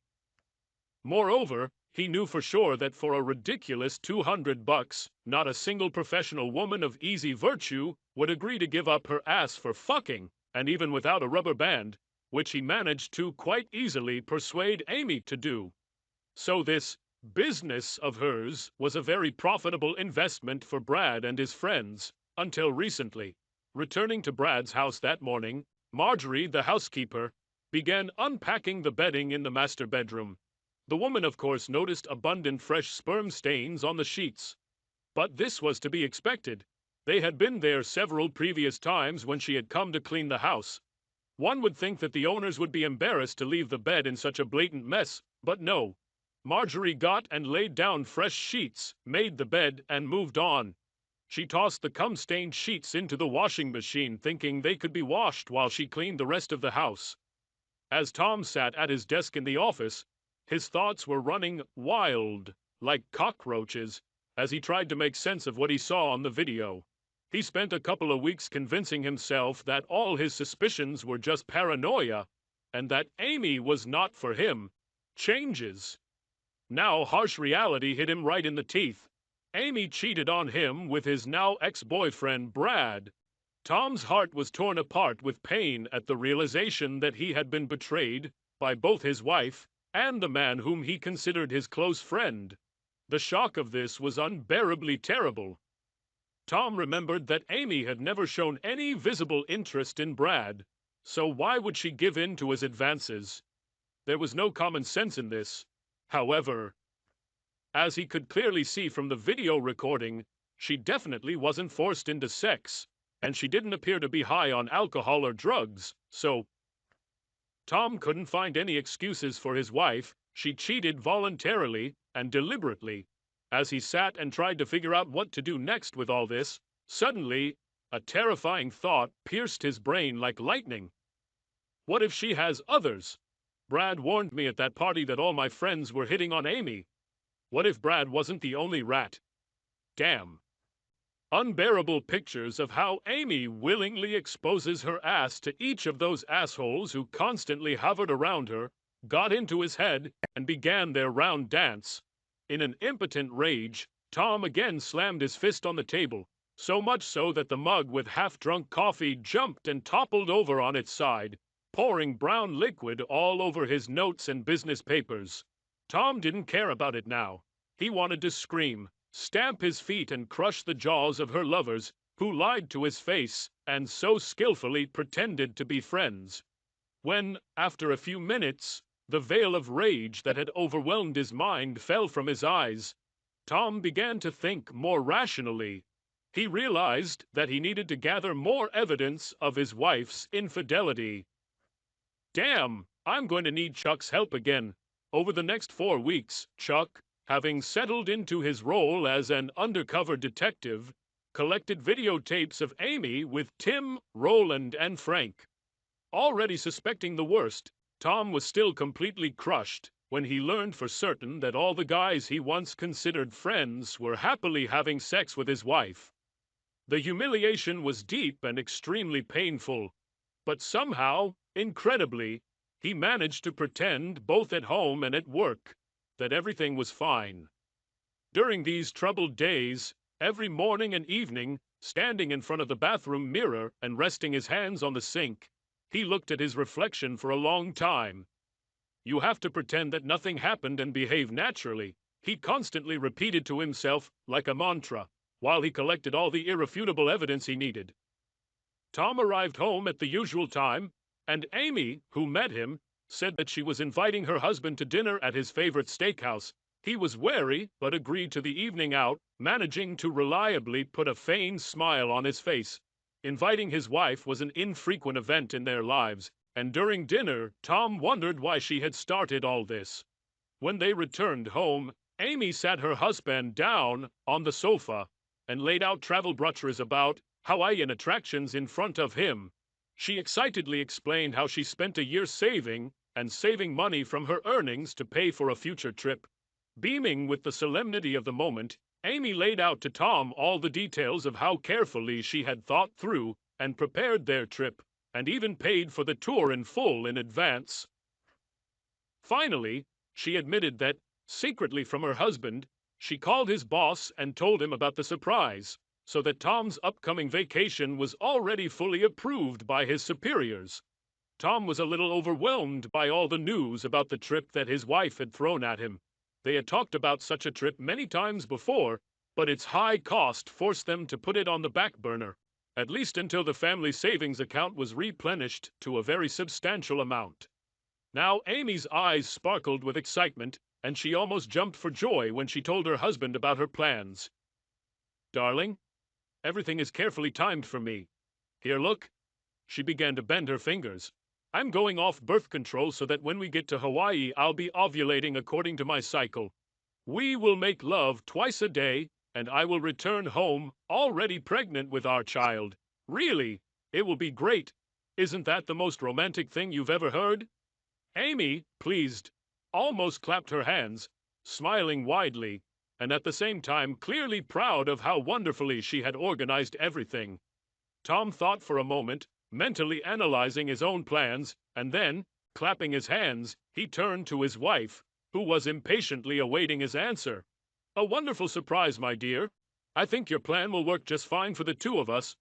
Moreover, he knew for sure that for a ridiculous $200, not a single professional woman of easy virtue would agree to give up her ass for fucking, and even without a rubber band, which he managed to quite easily persuade Amy to do. So this business of hers was a very profitable investment for Brad and his friends, until recently. Returning to Brad's house that morning, Marjorie, the housekeeper, began unpacking the bedding in the master bedroom. The woman, of course, noticed abundant fresh sperm stains on the sheets. But this was to be expected. They had been there several previous times when she had come to clean the house. One would think that the owners would be embarrassed to leave the bed in such a blatant mess, but no. Marjorie got and laid down fresh sheets, made the bed, and moved on. She tossed the cum-stained sheets into the washing machine, thinking they could be washed while she cleaned the rest of the house. As Tom sat at his desk in the office, his thoughts were running wild, like cockroaches, as he tried to make sense of what he saw on the video. He spent a couple of weeks convincing himself that all his suspicions were just paranoia, and that Amy was not for him. Changes. Now harsh reality hit him right in the teeth. Amy cheated on him with his now ex-boyfriend, Brad. Tom's heart was torn apart with pain at the realization that he had been betrayed by both his wife and the man whom he considered his close friend. The shock of this was unbearably terrible. Tom remembered that Amy had never shown any visible interest in Brad, so why would she give in to his advances? There was no common sense in this. However, as he could clearly see from the video recording, she definitely wasn't forced into sex, and she didn't appear to be high on alcohol or drugs, so Tom couldn't find any excuses for his wife. She cheated voluntarily and deliberately. As he sat and tried to figure out what to do next with all this, suddenly, a terrifying thought pierced his brain like lightning. What if she has others? Brad warned me at that party that all my friends were hitting on Amy. What if Brad wasn't the only rat? Damn. Unbearable pictures of how Amy willingly exposes her ass to each of those assholes who constantly hovered around her got into his head and began their round dance. In an impotent rage, Tom again slammed his fist on the table, so much so that the mug with half-drunk coffee jumped and toppled over on its side, pouring brown liquid all over his notes and business papers. Tom didn't care about it now. He wanted to scream, stamp his feet and crush the jaws of her lovers, who lied to his face and so skillfully pretended to be friends. When, after a few minutes, the veil of rage that had overwhelmed his mind fell from his eyes, Tom began to think more rationally. He realized that he needed to gather more evidence of his wife's infidelity. Damn, I'm going to need Chuck's help again. Over the next 4 weeks, Chuck, having settled into his role as an undercover detective, collected videotapes of Amy with Tim, Roland, and Frank. Already suspecting the worst, Tom was still completely crushed when he learned for certain that all the guys he once considered friends were happily having sex with his wife. The humiliation was deep and extremely painful, but somehow, incredibly, he managed to pretend, both at home and at work, that everything was fine. During these troubled days, every morning and evening, standing in front of the bathroom mirror and resting his hands on the sink, he looked at his reflection for a long time. You have to pretend that nothing happened and behave naturally, he constantly repeated to himself like a mantra, while he collected all the irrefutable evidence he needed. Tom arrived home at the usual time, and Amy, who met him, said that she was inviting her husband to dinner at his favorite steakhouse. He was wary, but agreed to the evening out, managing to reliably put a feigned smile on his face. Inviting his wife was an infrequent event in their lives, and during dinner, Tom wondered why she had started all this. When they returned home, Amy sat her husband down on the sofa and laid out travel brochures about Hawaiian attractions in front of him. She excitedly explained how she spent a year saving money from her earnings to pay for a future trip. Beaming with the solemnity of the moment, Amy laid out to Tom all the details of how carefully she had thought through and prepared their trip, and even paid for the tour in full in advance. Finally, she admitted that, secretly from her husband, she called his boss and told him about the surprise, so that Tom's upcoming vacation was already fully approved by his superiors. Tom was a little overwhelmed by all the news about the trip that his wife had thrown at him. They had talked about such a trip many times before, but its high cost forced them to put it on the back burner, at least until the family savings account was replenished to a very substantial amount. Now Amy's eyes sparkled with excitement, and she almost jumped for joy when she told her husband about her plans. "Darling, everything is carefully timed for me. Here, look." She began to bend her fingers. "I'm going off birth control so that when we get to Hawaii, I'll be ovulating according to my cycle. We will make love twice a day, and I will return home already pregnant with our child. Really, it will be great. Isn't that the most romantic thing you've ever heard?" Amy, pleased, almost clapped her hands, smiling widely, and at the same time clearly proud of how wonderfully she had organized everything. Tom thought for a moment, mentally analyzing his own plans, and then, clapping his hands, he turned to his wife, who was impatiently awaiting his answer. "A wonderful surprise, my dear. I think your plan will work just fine for the two of us."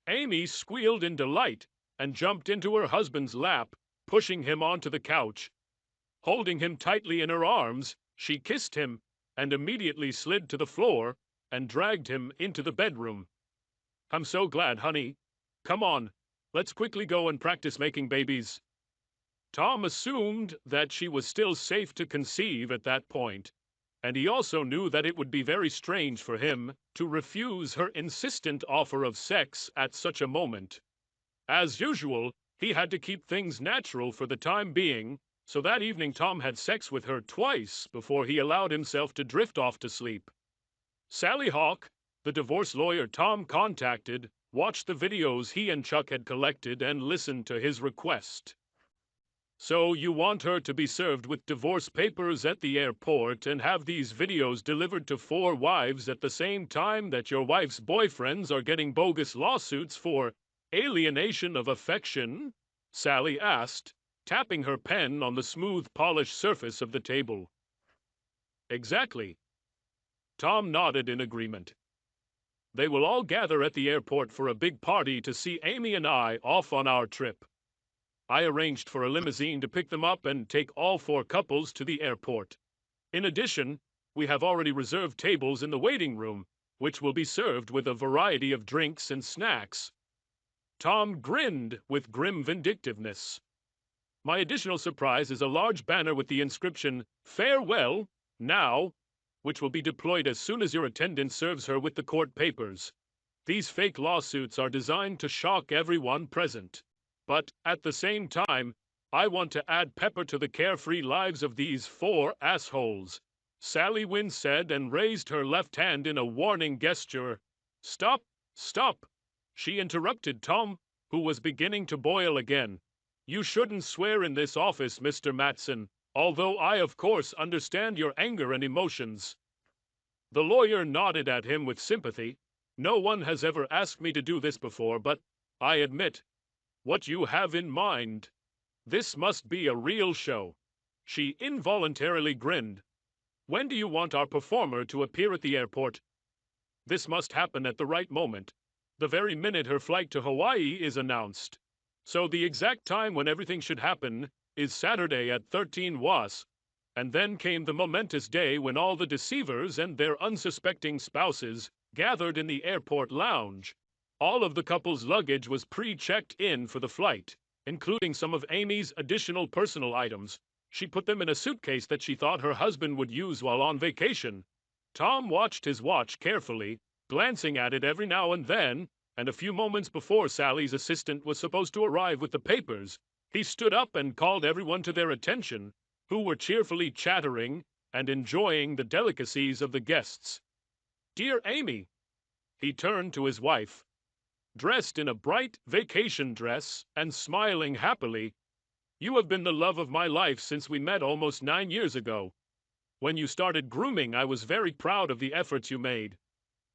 Amy squealed in delight and jumped into her husband's lap, pushing him onto the couch. Holding him tightly in her arms, she kissed him and immediately slid to the floor and dragged him into the bedroom. "I'm so glad, honey. Come on, let's quickly go and practice making babies." Tom assumed that she was still safe to conceive at that point, and he also knew that it would be very strange for him to refuse her insistent offer of sex at such a moment. As usual, he had to keep things natural for the time being, so that evening Tom had sex with her twice before he allowed himself to drift off to sleep. Sally Hawk, the divorce lawyer Tom contacted, watched the videos he and Chuck had collected and listened to his request. So you want her to be served with divorce papers at the airport and have these videos delivered to 4 wives at the same time that your wife's boyfriends are getting bogus lawsuits for alienation of affection? Sally asked, tapping her pen on the smooth, polished surface of the table. Exactly. Tom nodded in agreement. They will all gather at the airport for a big party to see Amy and I off on our trip. I arranged for a limousine to pick them up and take all 4 couples to the airport. In addition, we have already reserved tables in the waiting room, which will be served with a variety of drinks and snacks. Tom grinned with grim vindictiveness. My additional surprise is a large banner with the inscription, "Farewell, now," which will be deployed as soon as your attendant serves her with the court papers. These fake lawsuits are designed to shock everyone present. But at the same time, I want to add pepper to the carefree lives of these 4 assholes. Sally Wynne said and raised her left hand in a warning gesture. Stop, stop, she interrupted Tom, who was beginning to boil again. You shouldn't swear in this office, Mr. Matson, although I of course understand your anger and emotions. The lawyer nodded at him with sympathy. No one has ever asked me to do this before, but I admit what you have in mind. This must be a real show. She involuntarily grinned. When do you want our performer to appear at the airport? This must happen at the right moment, the very minute her flight to Hawaii is announced. So the exact time when everything should happen is Saturday at 13 WAS. And then came the momentous day when all the deceivers and their unsuspecting spouses gathered in the airport lounge. All of the couple's luggage was pre-checked in for the flight, including some of Amy's additional personal items. She put them in a suitcase that she thought her husband would use while on vacation. Tom watched his watch carefully, glancing at it every now and then, and a few moments before Sally's assistant was supposed to arrive with the papers, he stood up and called everyone to their attention, who were cheerfully chattering and enjoying the delicacies of the guests. Dear Amy, he turned to his wife. Dressed in a bright vacation dress and smiling happily, you have been the love of my life since we met almost 9 years ago. When you started grooming, I was very proud of the efforts you made.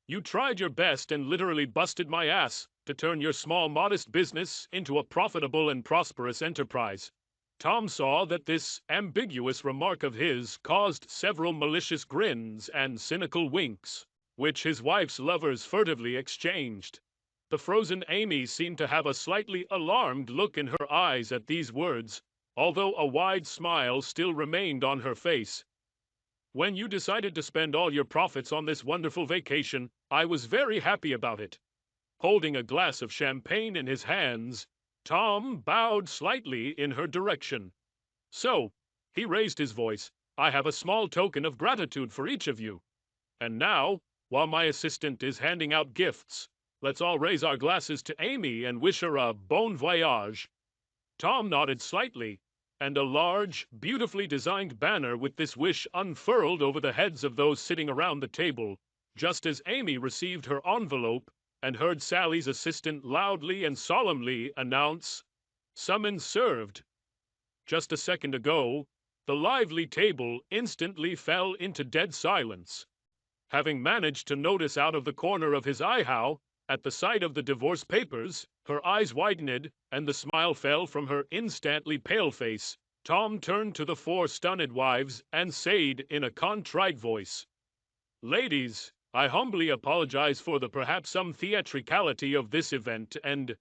You tried your best and literally busted my ass to turn your small, modest business into a profitable and prosperous enterprise. Tom saw that this ambiguous remark of his caused several malicious grins and cynical winks, which his wife's lovers furtively exchanged. The frozen Amy seemed to have a slightly alarmed look in her eyes at these words, although a wide smile still remained on her face. When you decided to spend all your profits on this wonderful vacation, I was very happy about it. Holding a glass of champagne in his hands, Tom bowed slightly in her direction. So, he raised his voice, I have a small token of gratitude for each of you. And now, while my assistant is handing out gifts, let's all raise our glasses to Amy and wish her a bon voyage. Tom nodded slightly, and a large, beautifully designed banner with this wish unfurled over the heads of those sitting around the table, just as Amy received her envelope and heard Sally's assistant loudly and solemnly announce, "Summons served." Just a second ago, the lively table instantly fell into dead silence. Having managed to notice out of the corner of his eye how, at the sight of the divorce papers, her eyes widened and the smile fell from her instantly pale face, Tom turned to the 4 stunned wives and said in a contrite voice, "Ladies, I humbly apologize for the perhaps some theatricality of this event, and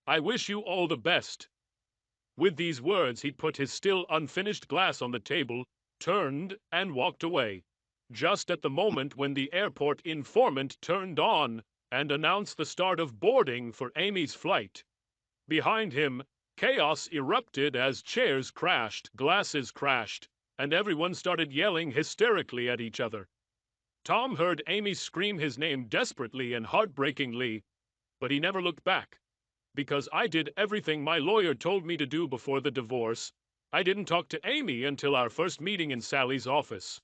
I wish you all the best." With these words, he put his still unfinished glass on the table, turned, and walked away, just at the moment when the airport informant turned on and announced the start of boarding for Amy's flight. Behind him, chaos erupted as chairs crashed, glasses crashed, and everyone started yelling hysterically at each other. Tom heard Amy scream his name desperately and heartbreakingly, but he never looked back. Because I did everything my lawyer told me to do before the divorce, I didn't talk to Amy until our first meeting in Sally's office.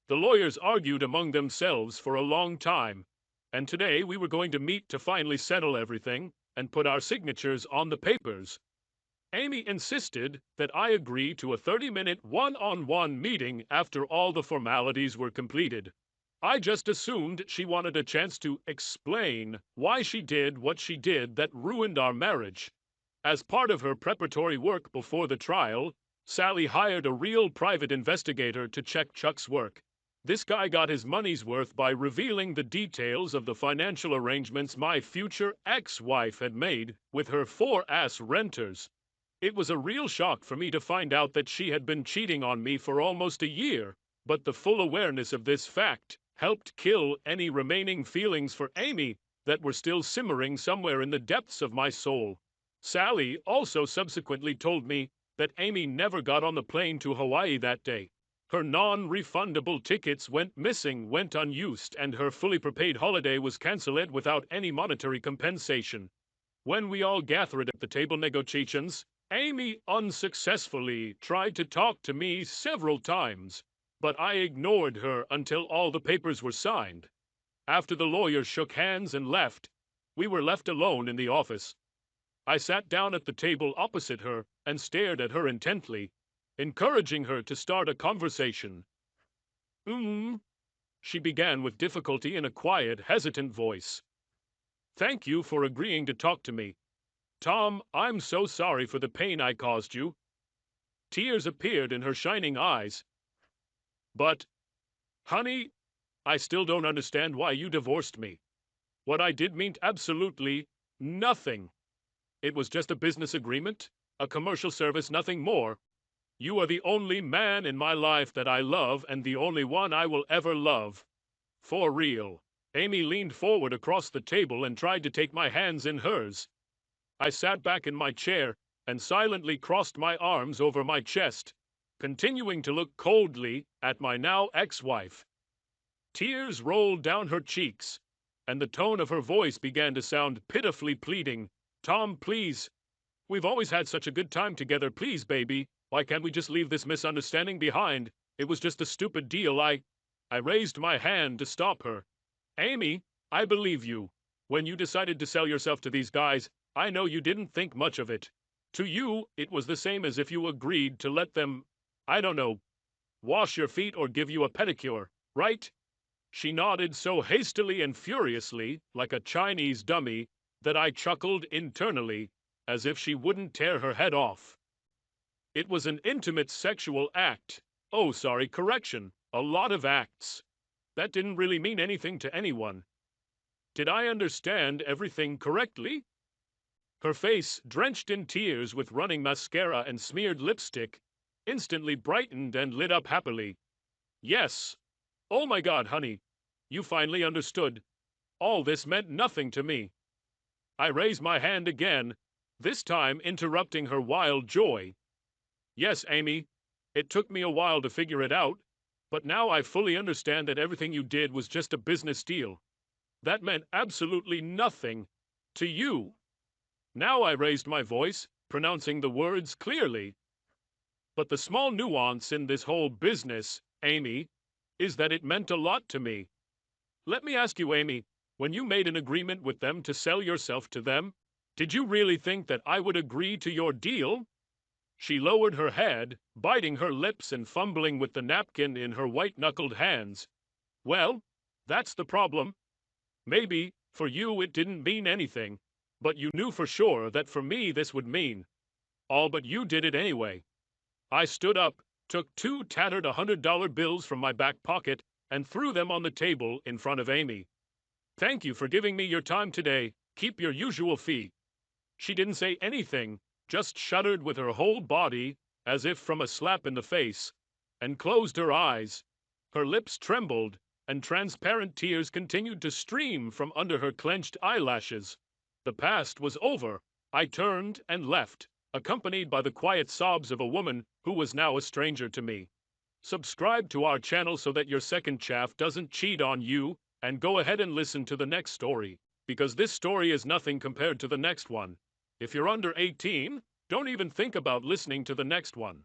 The lawyers argued among themselves for a long time, and today we were going to meet to finally settle everything and put our signatures on the papers. Amy insisted that I agree to a 30-minute one-on-one meeting after all the formalities were completed. I just assumed she wanted a chance to explain why she did what she did that ruined our marriage. As part of her preparatory work before the trial, Sally hired a real private investigator to check Chuck's work. This guy got his money's worth by revealing the details of the financial arrangements my future ex-wife had made with her 4-ass renters. It was a real shock for me to find out that she had been cheating on me for almost a year, but the full awareness of this fact helped kill any remaining feelings for Amy that were still simmering somewhere in the depths of my soul. Sally also subsequently told me that Amy never got on the plane to Hawaii that day. Her non-refundable tickets went missing, went unused, and her fully prepaid holiday was cancelled without any monetary compensation. When we all gathered at the table negotiations, Amy unsuccessfully tried to talk to me several times, but I ignored her until all the papers were signed. After the lawyers shook hands and left, we were left alone in the office. I sat down at the table opposite her and stared at her intently, encouraging her to start a conversation. She began with difficulty in a quiet, hesitant voice. "Thank you for agreeing to talk to me. Tom, I'm so sorry for the pain I caused you." Tears appeared in her shining eyes. "But, honey, I still don't understand why you divorced me. What I did meant absolutely nothing. It was just a business agreement, a commercial service, nothing more. You are the only man in my life that I love and the only one I will ever love. For real." Amy leaned forward across the table and tried to take my hands in hers. I sat back in my chair and silently crossed my arms over my chest, continuing to look coldly at my now ex-wife. Tears rolled down her cheeks, and the tone of her voice began to sound pitifully pleading. "Tom, please. We've always had such a good time together. Please, baby. Why can't we just leave this misunderstanding behind? It was just a stupid deal. I raised my hand to stop her. "Amy, I believe you. When you decided to sell yourself to these guys, I know you didn't think much of it. To you, it was the same as if you agreed to let them, I don't know, wash your feet or give you a pedicure, right?" She nodded so hastily and furiously, like a Chinese dummy, that I chuckled internally, as if she wouldn't tear her head off. "It was an intimate sexual act. Oh, sorry, correction. A lot of acts. That didn't really mean anything to anyone. Did I understand everything correctly?" Her face, drenched in tears with running mascara and smeared lipstick, instantly brightened and lit up happily. "Yes. Oh my God, honey. You finally understood. All this meant nothing to me." I raised my hand again, this time interrupting her wild joy. "Yes, Amy. It took me a while to figure it out, but now I fully understand that everything you did was just a business deal. That meant absolutely nothing to you." Now I raised my voice, pronouncing the words clearly. "But the small nuance in this whole business, Amy, is that it meant a lot to me. Let me ask you, Amy, when you made an agreement with them to sell yourself to them, did you really think that I would agree to your deal?" She lowered her head, biting her lips and fumbling with the napkin in her white-knuckled hands. "Well, that's the problem. Maybe, for you it didn't mean anything, but you knew for sure that for me this would mean. All but you did it anyway." I stood up, took 2 tattered $100 bills from my back pocket, and threw them on the table in front of Amy. "Thank you for giving me your time today. Keep your usual fee." She didn't say anything, just shuddered with her whole body, as if from a slap in the face, and closed her eyes. Her lips trembled, and transparent tears continued to stream from under her clenched eyelashes. The past was over. I turned and left, accompanied by the quiet sobs of a woman who was now a stranger to me. Subscribe to our channel so that your second chaff doesn't cheat on you, and go ahead and listen to the next story, because this story is nothing compared to the next one. If you're under 18, don't even think about listening to the next one.